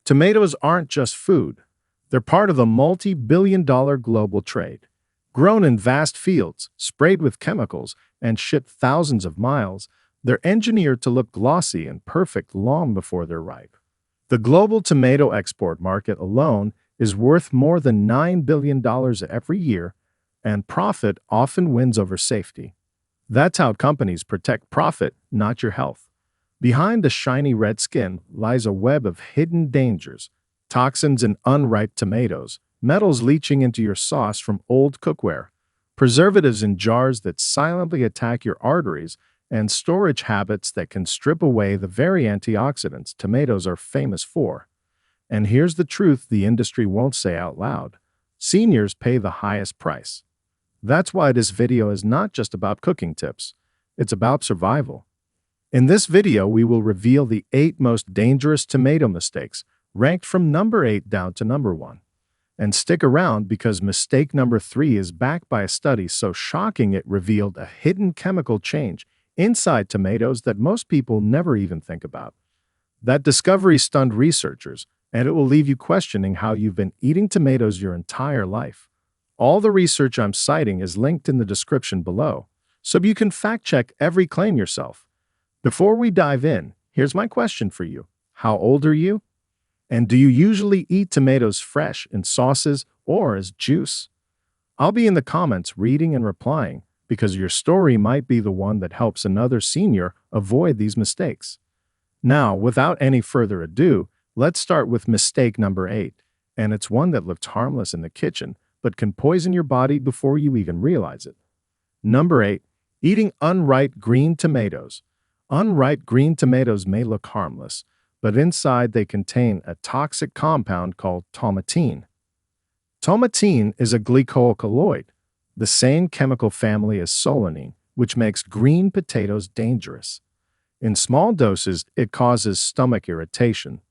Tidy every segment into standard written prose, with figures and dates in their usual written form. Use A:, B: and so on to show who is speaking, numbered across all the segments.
A: Tomatoes aren't just food. They're part of a multi-billion-dollar global trade. Grown in vast fields, sprayed with chemicals, and shipped thousands of miles, they're engineered to look glossy and perfect long before they're ripe. The global tomato export market alone is worth more than $9 billion every year, and profit often wins over safety. That's how companies protect profit, not your health. Behind the shiny red skin lies a web of hidden dangers: toxins in unripe tomatoes, metals leaching into your sauce from old cookware, preservatives in jars that silently attack your arteries, and storage habits that can strip away the very antioxidants tomatoes are famous for. And here's the truth the industry won't say out loud: seniors pay the highest price. That's why this video is not just about cooking tips, it's about survival. In this video, we will reveal the 8 most dangerous tomato mistakes, ranked from number 8 down to number 1. And stick around because mistake number 3 is backed by a study so shocking it revealed a hidden chemical change inside tomatoes that most people never even think about. That discovery stunned researchers, and it will leave you questioning how you've been eating tomatoes your entire life. All the research I'm citing is linked in the description below, so you can fact-check every claim yourself. Before we dive in, here's my question for you. How old are you? And do you usually eat tomatoes fresh in sauces or as juice? I'll be in the comments reading and replying, because your story might be the one that helps another senior avoid these mistakes. Now, without any further ado, let's start with mistake number 8, and it's one that looks harmless in the kitchen, but can poison your body before you even realize it. Number 8, eating unripe green tomatoes. Unripe green tomatoes may look harmless, but inside they contain a toxic compound called tomatine. Tomatine is a glycoalkaloid, the same chemical family as solanine, which makes green potatoes dangerous. In small doses, it causes stomach irritation.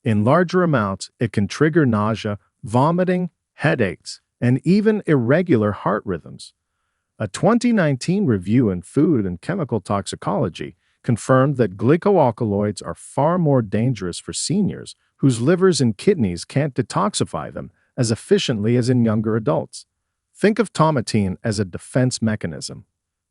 A: In larger amounts, it can trigger nausea, vomiting, headaches, and even irregular heart rhythms. A 2019 review in Food and Chemical Toxicology confirmed that glycoalkaloids are far more dangerous for seniors whose livers and kidneys can't detoxify them as efficiently as in younger adults. Think of tomatine as a defense mechanism.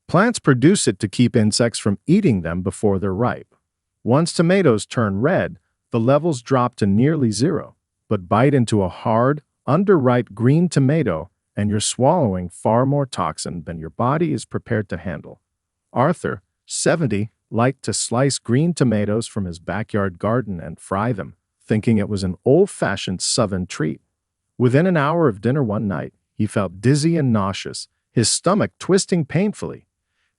A: Plants produce it to keep insects from eating them before they're ripe. Once tomatoes turn red, the levels drop to nearly zero, but bite into a hard, underripe green tomato and you're swallowing far more toxin than your body is prepared to handle. Arthur, 70, liked to slice green tomatoes from his backyard garden and fry them, thinking it was an old-fashioned Southern treat. Within an hour of dinner one night, he felt dizzy and nauseous, his stomach twisting painfully.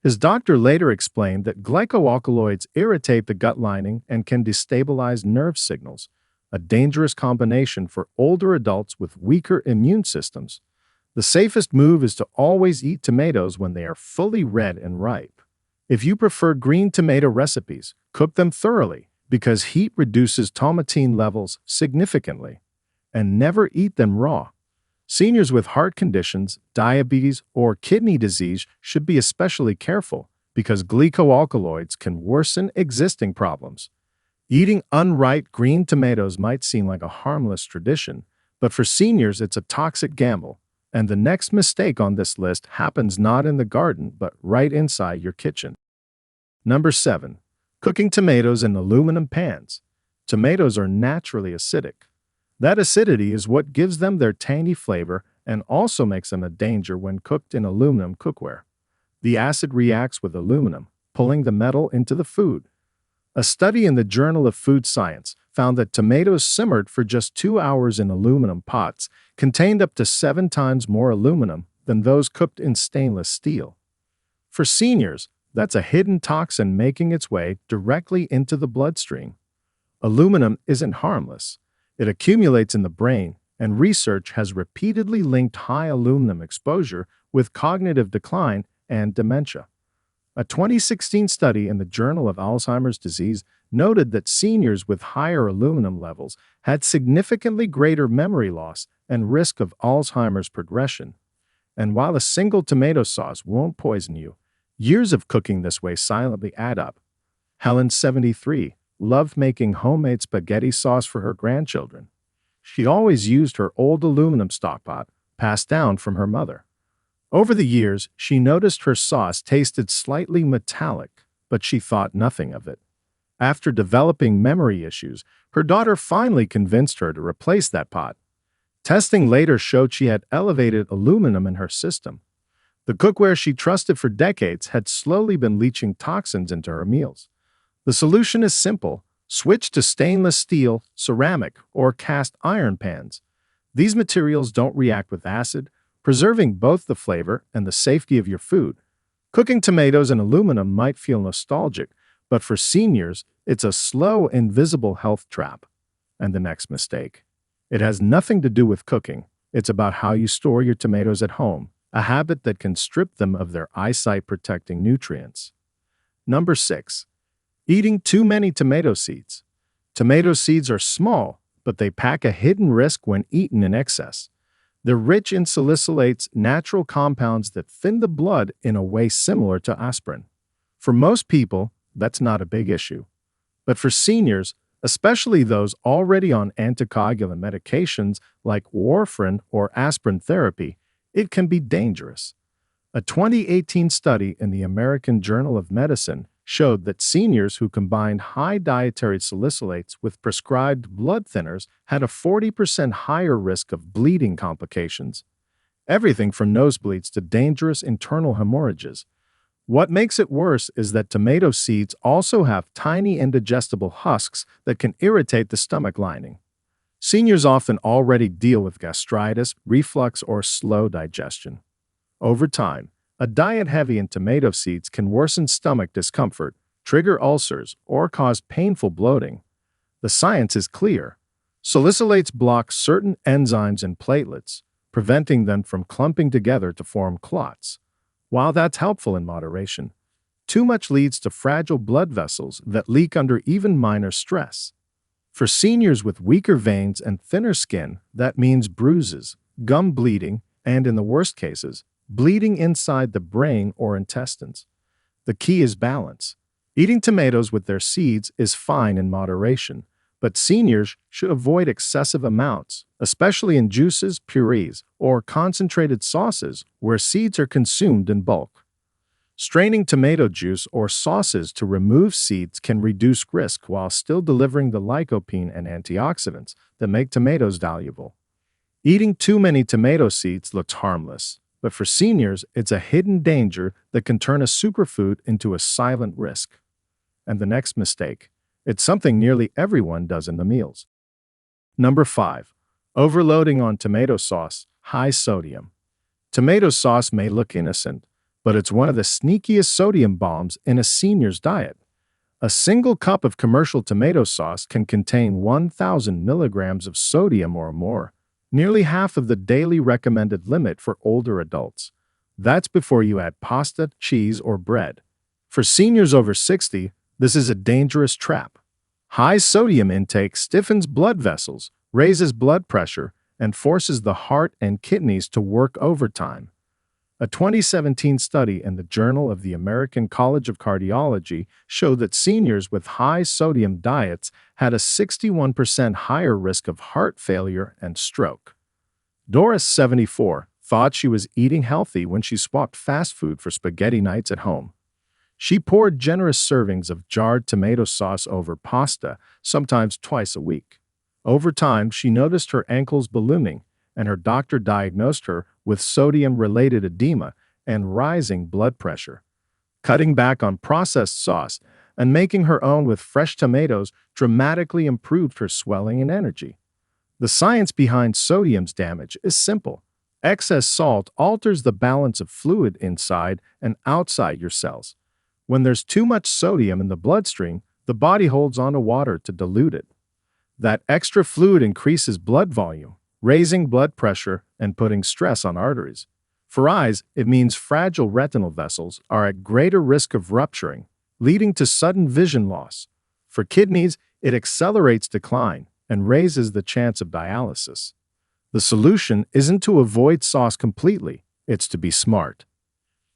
A: His doctor later explained that glycoalkaloids irritate the gut lining and can destabilize nerve signals, a dangerous combination for older adults with weaker immune systems. The safest move is to always eat tomatoes when they are fully red and ripe. If you prefer green tomato recipes, cook them thoroughly because heat reduces tomatine levels significantly. And never eat them raw. Seniors with heart conditions, diabetes, or kidney disease should be especially careful because glycoalkaloids can worsen existing problems. Eating unripe green tomatoes might seem like a harmless tradition, but for seniors it's a toxic gamble, and the next mistake on this list happens not in the garden but right inside your kitchen. Number 7. Cooking tomatoes in aluminum pans. Tomatoes are naturally acidic. That acidity is what gives them their tangy flavor and also makes them a danger when cooked in aluminum cookware. The acid reacts with aluminum, pulling the metal into the food. A study in the Journal of Food Science found that tomatoes simmered for just 2 hours in aluminum pots contained up to 7 times more aluminum than those cooked in stainless steel. For seniors, that's a hidden toxin making its way directly into the bloodstream. Aluminum isn't harmless. It accumulates in the brain, and research has repeatedly linked high aluminum exposure with cognitive decline and dementia. A 2016 study in the Journal of Alzheimer's Disease noted that seniors with higher aluminum levels had significantly greater memory loss and risk of Alzheimer's progression. And while a single tomato sauce won't poison you, years of cooking this way silently add up. Helen, 73, loved making homemade spaghetti sauce for her grandchildren. She always used her old aluminum stockpot, passed down from her mother. Over the years, she noticed her sauce tasted slightly metallic, but she thought nothing of it. After developing memory issues, her daughter finally convinced her to replace that pot. Testing later showed she had elevated aluminum in her system. The cookware she trusted for decades had slowly been leaching toxins into her meals. The solution is simple. Switch to stainless steel, ceramic, or cast iron pans. These materials don't react with acid, preserving both the flavor and the safety of your food. Cooking tomatoes in aluminum might feel nostalgic, but for seniors, it's a slow, invisible health trap. And the next mistake. It has nothing to do with cooking. It's about how you store your tomatoes at home, a habit that can strip them of their eyesight-protecting nutrients. Number 6. Eating too many tomato seeds. Tomato seeds are small, but they pack a hidden risk when eaten in excess. They're rich in salicylates, natural compounds that thin the blood in a way similar to aspirin. For most people, that's not a big issue. But for seniors, especially those already on anticoagulant medications like warfarin or aspirin therapy, it can be dangerous. A 2018 study in the American Journal of Medicine showed that seniors who combined high dietary salicylates with prescribed blood thinners had a 40% higher risk of bleeding complications, everything from nosebleeds to dangerous internal hemorrhages. What makes it worse is that tomato seeds also have tiny indigestible husks that can irritate the stomach lining. Seniors often already deal with gastritis, reflux, or slow digestion. Over time, a diet heavy in tomato seeds can worsen stomach discomfort, trigger ulcers, or cause painful bloating. The science is clear. Salicylates block certain enzymes and platelets, preventing them from clumping together to form clots. While that's helpful in moderation, too much leads to fragile blood vessels that leak under even minor stress. For seniors with weaker veins and thinner skin, that means bruises, gum bleeding, and in the worst cases, bleeding inside the brain or intestines. The key is balance. Eating tomatoes with their seeds is fine in moderation, but seniors should avoid excessive amounts, especially in juices, purees, or concentrated sauces where seeds are consumed in bulk. Straining tomato juice or sauces to remove seeds can reduce risk while still delivering the lycopene and antioxidants that make tomatoes valuable. Eating too many tomato seeds looks harmless, but for seniors, it's a hidden danger that can turn a superfood into a silent risk. And the next mistake. It's something nearly everyone does in the meals. Number 5. Overloading on tomato sauce, high sodium. Tomato sauce may look innocent, but it's one of the sneakiest sodium bombs in a senior's diet. A single cup of commercial tomato sauce can contain 1,000 milligrams of sodium or more, nearly half of the daily recommended limit for older adults. That's before you add pasta, cheese, or bread. For seniors over 60, this is a dangerous trap. High sodium intake stiffens blood vessels, raises blood pressure, and forces the heart and kidneys to work overtime. A 2017 study in the Journal of the American College of Cardiology showed that seniors with high sodium diets had a 61% higher risk of heart failure and stroke. Doris, 74, thought she was eating healthy when she swapped fast food for spaghetti nights at home. She poured generous servings of jarred tomato sauce over pasta, sometimes twice a week. Over time, she noticed her ankles ballooning, and her doctor diagnosed her with sodium-related edema and rising blood pressure. Cutting back on processed sauce and making her own with fresh tomatoes dramatically improved her swelling and energy. The science behind sodium's damage is simple. Excess salt alters the balance of fluid inside and outside your cells. When there's too much sodium in the bloodstream, the body holds onto water to dilute it. That extra fluid increases blood volume, raising blood pressure and putting stress on arteries. For eyes, it means fragile retinal vessels are at greater risk of rupturing, leading to sudden vision loss. For kidneys, it accelerates decline and raises the chance of dialysis. The solution isn't to avoid sauce completely, it's to be smart.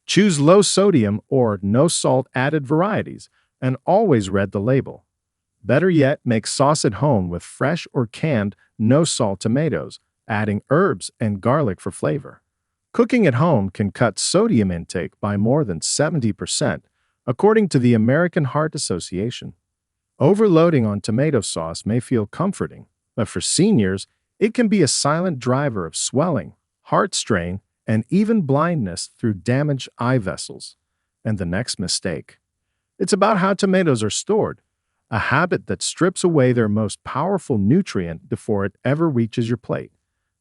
A: Choose low sodium or no salt added varieties and always read the label. Better yet, make sauce at home with fresh or canned, no-salt tomatoes, adding herbs and garlic for flavor. Cooking at home can cut sodium intake by more than 70%, according to the American Heart Association. Overloading on tomato sauce may feel comforting, but for seniors, it can be a silent driver of swelling, heart strain, and even blindness through damaged eye vessels. And the next mistake. It's about how tomatoes are stored, a habit that strips away their most powerful nutrient before it ever reaches your plate.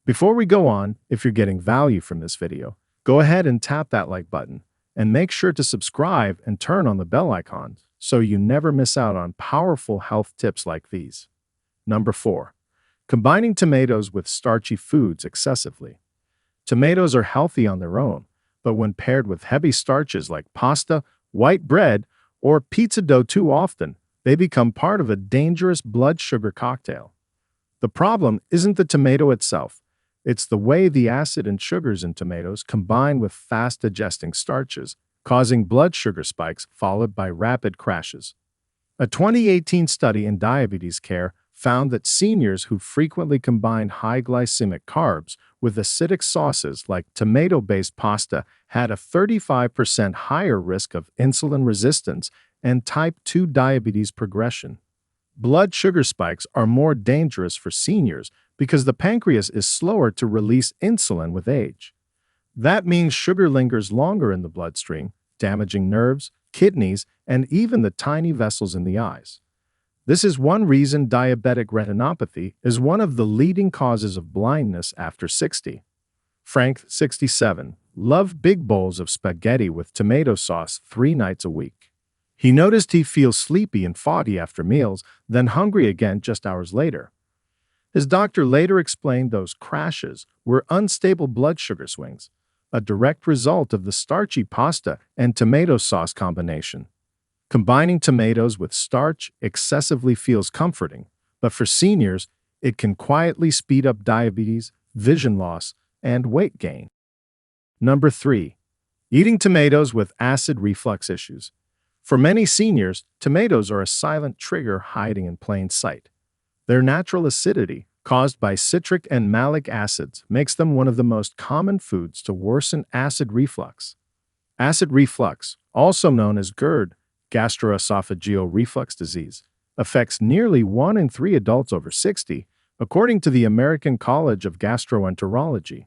A: Before we go on, if you're getting value from this video, go ahead and tap that like button, and make sure to subscribe and turn on the bell icon so you never miss out on powerful health tips like these. Number 4. Combining tomatoes with starchy foods excessively. Tomatoes are healthy on their own, but when paired with heavy starches like pasta, white bread, or pizza dough too often, they become part of a dangerous blood sugar cocktail. The problem isn't the tomato itself. It's the way the acid and sugars in tomatoes combine with fast-digesting starches, causing blood sugar spikes followed by rapid crashes. A 2018 study in diabetes care found that seniors who frequently combined high glycemic carbs with acidic sauces like tomato-based pasta had a 35% higher risk of insulin resistance and type 2 diabetes progression. Blood sugar spikes are more dangerous for seniors because the pancreas is slower to release insulin with age. That means sugar lingers longer in the bloodstream, damaging nerves, kidneys, and even the tiny vessels in the eyes. This is one reason diabetic retinopathy is one of the leading causes of blindness after 60. Frank, 67, loved big bowls of spaghetti with tomato sauce 3 nights a week. He noticed he feels sleepy and foggy after meals, then hungry again just hours later. His doctor later explained those crashes were unstable blood sugar swings, a direct result of the starchy pasta and tomato sauce combination. Combining tomatoes with starch excessively feels comforting, but for seniors, it can quietly speed up diabetes, vision loss, and weight gain. Number 3. Eating tomatoes with acid reflux issues. For many seniors, tomatoes are a silent trigger hiding in plain sight. Their natural acidity, caused by citric and malic acids, makes them one of the most common foods to worsen acid reflux. Acid reflux, also known as GERD, gastroesophageal reflux disease, affects nearly 1 in 3 adults over 60, according to the American College of Gastroenterology.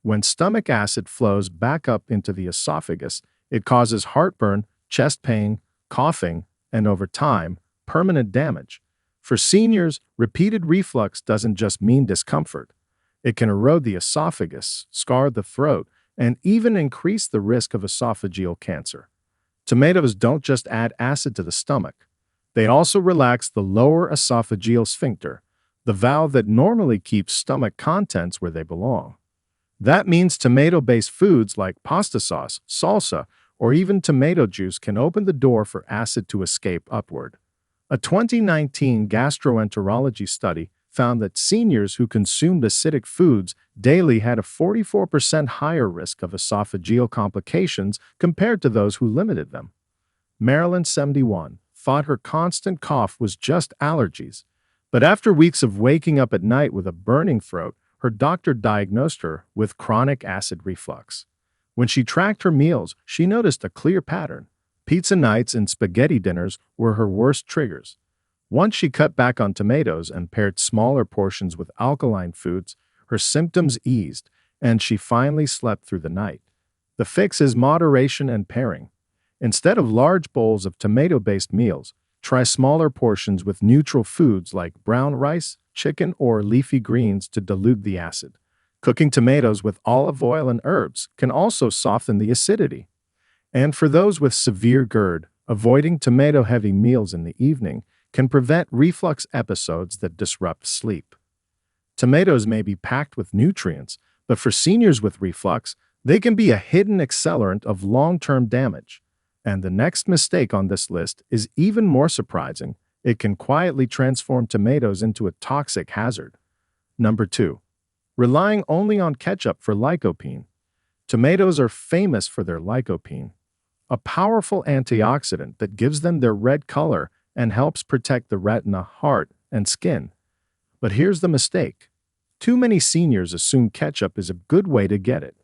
A: When stomach acid flows back up into the esophagus, it causes heartburn, chest pain, coughing, and over time, permanent damage. For seniors, repeated reflux doesn't just mean discomfort. It can erode the esophagus, scar the throat, and even increase the risk of esophageal cancer. Tomatoes don't just add acid to the stomach. They also relax the lower esophageal sphincter, the valve that normally keeps stomach contents where they belong. That means tomato-based foods like pasta sauce, salsa, or even tomato juice can open the door for acid to escape upward. A 2019 gastroenterology study found that seniors who consumed acidic foods daily had a 44% higher risk of esophageal complications compared to those who limited them. Marilyn, 71, thought her constant cough was just allergies, but after weeks of waking up at night with a burning throat, her doctor diagnosed her with chronic acid reflux. When she tracked her meals, she noticed a clear pattern. Pizza nights and spaghetti dinners were her worst triggers. Once she cut back on tomatoes and paired smaller portions with alkaline foods, her symptoms eased, and she finally slept through the night. The fix is moderation and pairing. Instead of large bowls of tomato-based meals, try smaller portions with neutral foods like brown rice, chicken, or leafy greens to dilute the acid. Cooking tomatoes with olive oil and herbs can also soften the acidity. And for those with severe GERD, avoiding tomato-heavy meals in the evening can prevent reflux episodes that disrupt sleep. Tomatoes may be packed with nutrients, but for seniors with reflux, they can be a hidden accelerant of long-term damage. And the next mistake on this list is even more surprising. It can quietly transform tomatoes into a toxic hazard. Number 2. Relying only on ketchup for lycopene. Tomatoes are famous for their lycopene, a powerful antioxidant that gives them their red color and helps protect the retina, heart, and skin. But here's the mistake. Too many seniors assume ketchup is a good way to get it.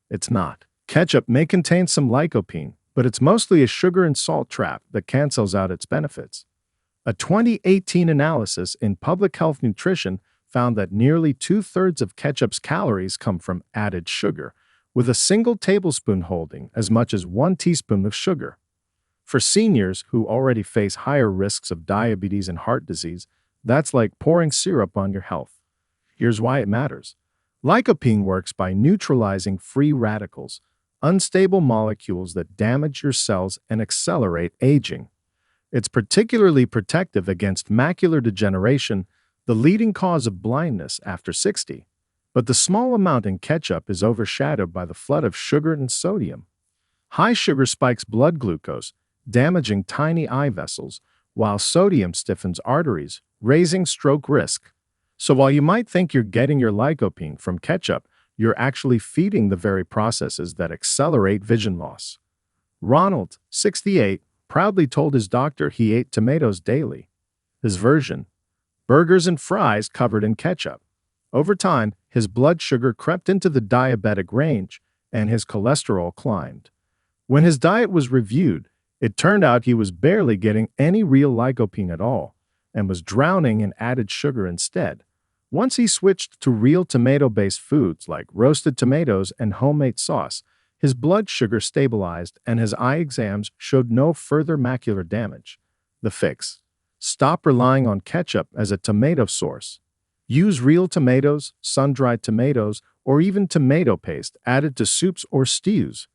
A: It's not. Ketchup may contain some lycopene, but it's mostly a sugar and salt trap that cancels out its benefits. A 2018 analysis in Public Health Nutrition found that nearly two-thirds of ketchup's calories come from added sugar, with a single tablespoon holding as much as 1 teaspoon of sugar. For seniors who already face higher risks of diabetes and heart disease, that's like pouring syrup on your health. Here's why it matters. Lycopene works by neutralizing free radicals, unstable molecules that damage your cells and accelerate aging. It's particularly protective against macular degeneration, the leading cause of blindness after 60. But the small amount in ketchup is overshadowed by the flood of sugar and sodium. High sugar spikes blood glucose, damaging tiny eye vessels, while sodium stiffens arteries, raising stroke risk. So while you might think you're getting your lycopene from ketchup, you're actually feeding the very processes that accelerate vision loss. Ronald, 68, proudly told his doctor he ate tomatoes daily. His version: burgers and fries covered in ketchup. Over time, his blood sugar crept into the diabetic range, and his cholesterol climbed. When his diet was reviewed, it turned out he was barely getting any real lycopene at all, and was drowning in added sugar instead. Once he switched to real tomato-based foods like roasted tomatoes and homemade sauce, his blood sugar stabilized and his eye exams showed no further macular damage. The fix: stop relying on ketchup as a tomato source. Use real tomatoes, sun-dried tomatoes, or even tomato paste added to soups or stews.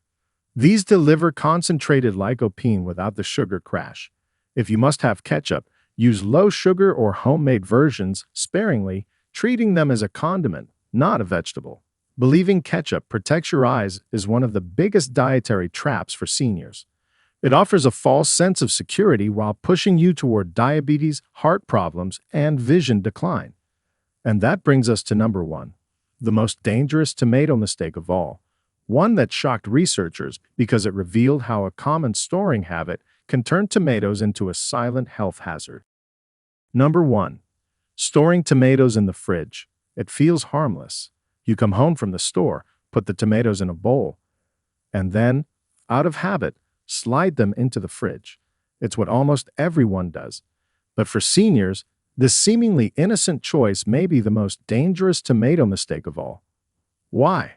A: These deliver concentrated lycopene without the sugar crash. If you must have ketchup, use low-sugar or homemade versions sparingly, treating them as a condiment, not a vegetable. Believing ketchup protects your eyes is one of the biggest dietary traps for seniors. It offers a false sense of security while pushing you toward diabetes, heart problems, and vision decline. And that brings us to number 1, the most dangerous tomato mistake of all. One that shocked researchers because it revealed how a common storing habit can turn tomatoes into a silent health hazard. Number 1. Storing tomatoes in the fridge. It feels harmless. You come home from the store, put the tomatoes in a bowl, and then, out of habit, slide them into the fridge. It's what almost everyone does. But for seniors, this seemingly innocent choice may be the most dangerous tomato mistake of all. Why?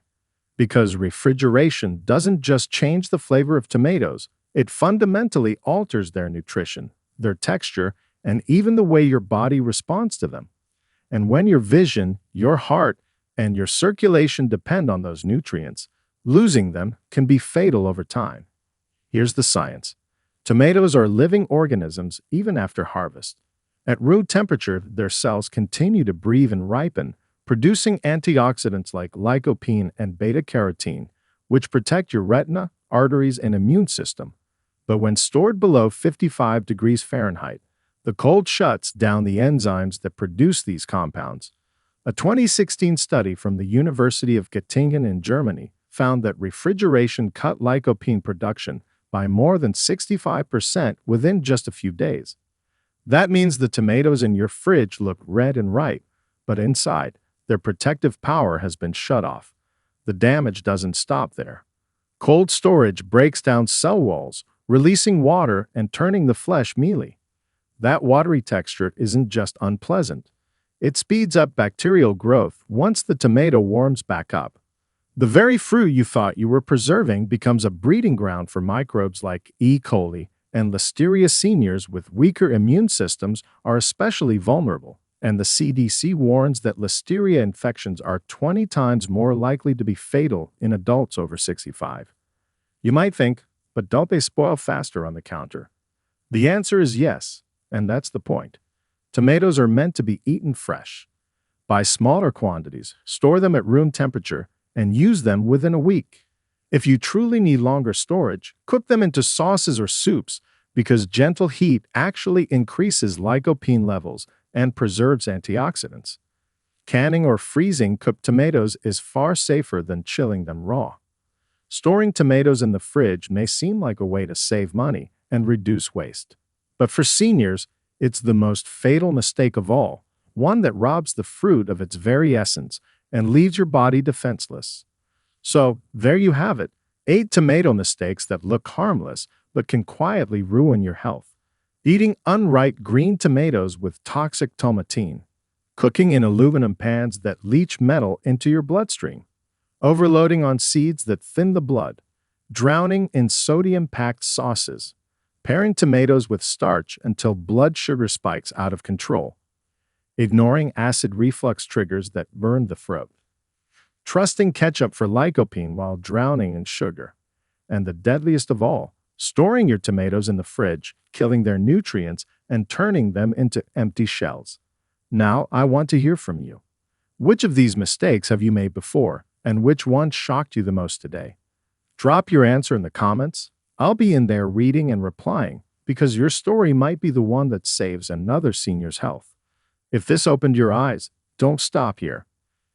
A: Because refrigeration doesn't just change the flavor of tomatoes, it fundamentally alters their nutrition, their texture, and even the way your body responds to them. And when your vision, your heart, and your circulation depend on those nutrients, losing them can be fatal over time. Here's the science. Tomatoes are living organisms even after harvest. At room temperature, their cells continue to breathe and ripen, producing antioxidants like lycopene and beta-carotene, which protect your retina, arteries, and immune system. But when stored below 55 degrees Fahrenheit, the cold shuts down the enzymes that produce these compounds. A 2016 study from the University of Göttingen in Germany found that refrigeration cut lycopene production by more than 65% within just a few days. That means the tomatoes in your fridge look red and ripe, but inside, their protective power has been shut off. The damage doesn't stop there. Cold storage breaks down cell walls, releasing water and turning the flesh mealy. That watery texture isn't just unpleasant. It speeds up bacterial growth once the tomato warms back up. The very fruit you thought you were preserving becomes a breeding ground for microbes like E. coli, and Listeria. Seniors with weaker immune systems are especially vulnerable, and the CDC warns that Listeria infections are 20 times more likely to be fatal in adults over 65. You might think, but don't they spoil faster on the counter? The answer is yes, and that's the point. Tomatoes are meant to be eaten fresh. Buy smaller quantities, store them at room temperature, and use them within a week. If you truly need longer storage, cook them into sauces or soups, because gentle heat actually increases lycopene levels and preserves antioxidants. Canning or freezing cooked tomatoes is far safer than chilling them raw. Storing tomatoes in the fridge may seem like a way to save money and reduce waste. But for seniors, it's the most fatal mistake of all, one that robs the fruit of its very essence and leaves your body defenseless. So, there you have it, 8 tomato mistakes that look harmless but can quietly ruin your health. Eating unripe green tomatoes with toxic tomatine. Cooking in aluminum pans that leach metal into your bloodstream. Overloading on seeds that thin the blood. Drowning in sodium-packed sauces. Pairing tomatoes with starch until blood sugar spikes out of control. Ignoring acid reflux triggers that burn the throat. Trusting ketchup for lycopene while drowning in sugar. And the deadliest of all, storing your tomatoes in the fridge, killing their nutrients, and turning them into empty shells. Now, I want to hear from you. Which of these mistakes have you made before, and which one shocked you the most today? Drop your answer in the comments. I'll be in there reading and replying, because your story might be the one that saves another senior's health. If this opened your eyes, don't stop here.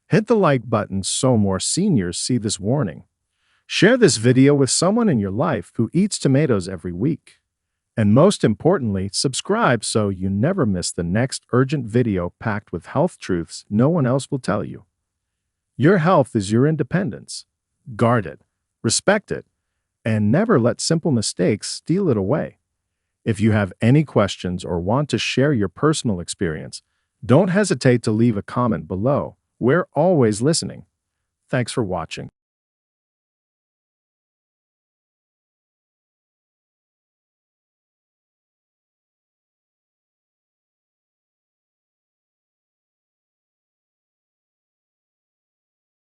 A: Hit the like button so more seniors see this warning. Share this video with someone in your life who eats tomatoes every week. And most importantly, subscribe so you never miss the next urgent video packed with health truths no one else will tell you. Your health is your independence. Guard it, respect it, and never let simple mistakes steal it away. If you have any questions or want to share your personal experience, don't hesitate to leave a comment below. We're always listening. Thanks for watching.